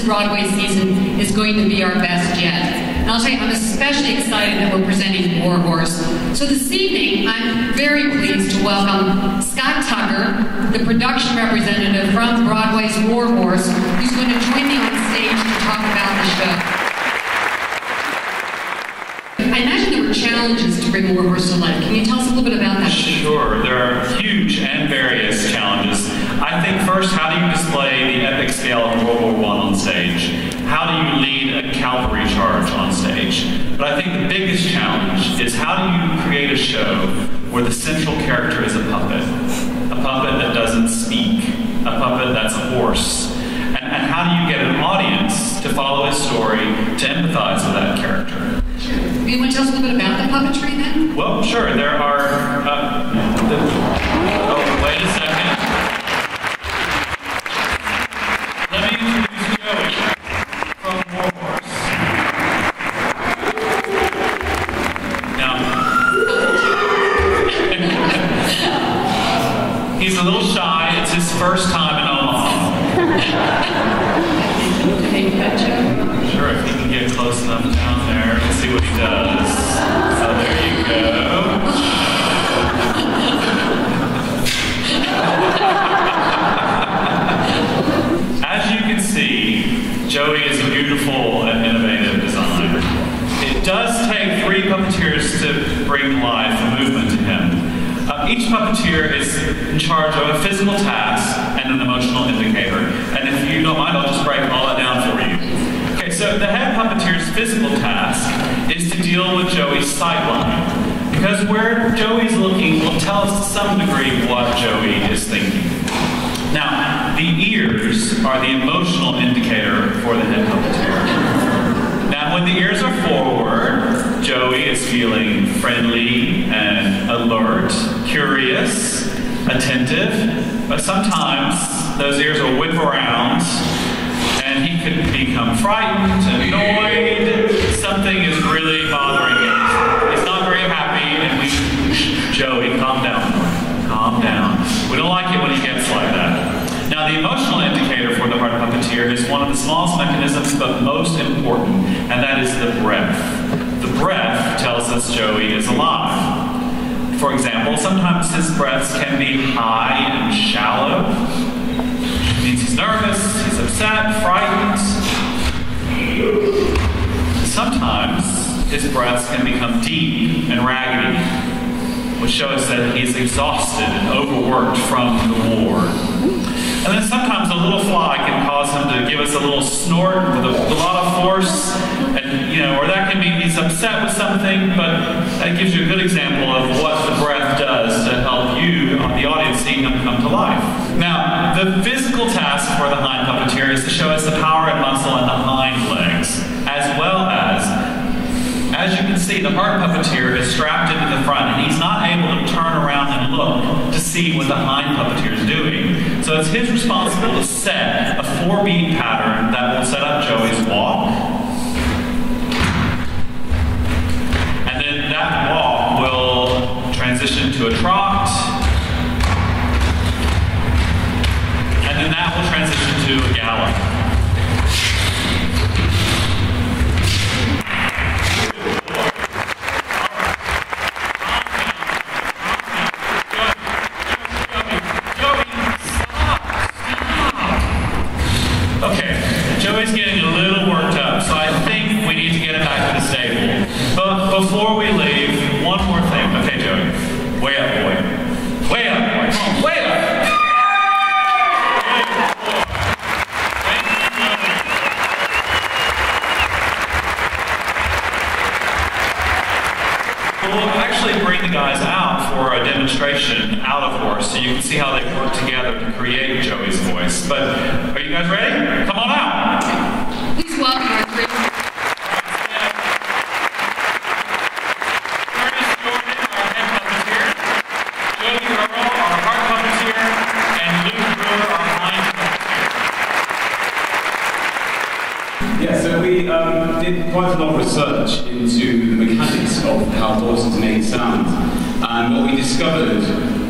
Broadway season is going to be our best yet. And I'll tell you, I'm especially excited that we're presenting War Horse. So this evening, I'm very pleased to welcome Scott Tucker, the production representative from Broadway's War Horse, who's going to join me on stage to talk about the show. I imagine there were challenges to bring War Horse to life. Can you tell us a little bit about that? Sure. There are huge and various challenges. I think first, how do you display the epic scale of World War I on stage? How do you lead a cavalry charge on stage? But I think the biggest challenge is how do you create a show where the central character is a puppet that doesn't speak, a puppet that's a horse. And how do you get an audience to follow his story, to empathize with that character? Sure. Do you want to tell us a little bit about the puppetry then? Well, sure. There are... wait a second. Let me introduce Joey from War Horse. Now, he's a little shy. It's his first time in Omaha. Sure, if he can get close enough down there, let's see what he does. So there you go. As you can see, Joey is a beautiful and innovative design. It does take 3 puppeteers to bring life and movement to him. Each puppeteer is in charge of a physical task and an emotional indicator. And if you don't mind, I'll just break all that down for you. Okay, so the head puppeteer's physical task is to deal with Joey's sightline. Because where Joey's looking will tell us to some degree what Joey is thinking. Now, the ears are the emotional indicator for the head puppeteer. Now, when the ears are forward, Joey is feeling friendly and alert, curious, attentive, but sometimes those ears will whip around and he could become frightened, annoyed, something is really bothering him. He's not very happy and we, Joey, calm down. Calm down. We don't like it when he gets like that. Now, the emotional indicator for the heart puppeteer is one of the smallest mechanisms, but most important, and that is the breath. The breath tells us Joey is alive. For example, sometimes his breaths can be high and shallow, which means he's nervous, he's upset, frightened. Sometimes his breaths can become deep and raggedy, which shows that he's exhausted and overworked from the war. And then sometimes a little fly can cause him to give us a little snort with a lot of force, and or that can be he's upset with something, but that gives you a good example of what the breath does to help you, the audience, see him come to life. Now, the physical task for the hind puppeteer is to show us the power and muscle in the hind legs, as well as you can see, the heart puppeteer is strapped into the front, and he's not able to turn around and look to see what the hind puppeteer is doing. So it's his responsibility to set a 4-beat pattern that will set up Joey's walk. And then that walk will transition to a trot. And then that will transition to a gallop. Joey's getting a little worked up, so I think we need to get him back to the stable. But before we leave, one more thing. Okay, Joey. Way up, boy. Way up, boy. Come on, way up! We'll actually bring the guys out for a demonstration out of horse, so you can see how they work together to create Joey's voice. But are you guys ready? Come on out. Please welcome our 3. Curtis Jordan, our head puppeteer. Jody Earl, our heart puppeteer. And Luke Brewer, our hind puppeteer. Yeah, so we did quite a lot of research into the mechanics of how horses make sound. And what we discovered,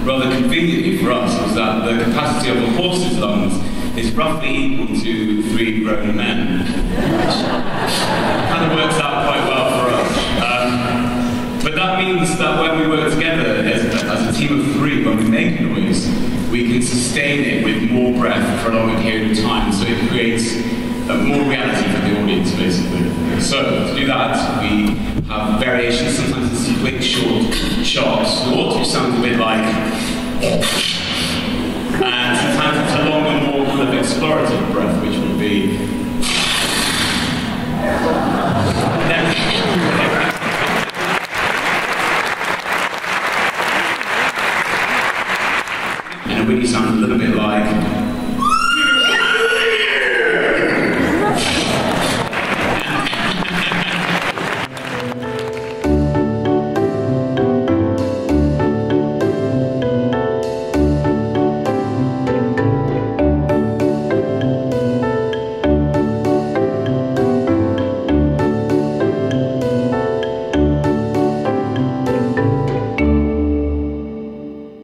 rather conveniently for us, was that the capacity of a horse's lungs is roughly equal to 3 grown men. Kind of works out quite well for us. But that means that when we work together as a team of 3, when we make noise, we can sustain it with more breath for a longer period of time, so it creates more reality for the audience, basically. So, to do that, we have variations. Sometimes it's quick, short shots, which sound a bit like, and sometimes it's a longer, more kind of explorative breath, which would be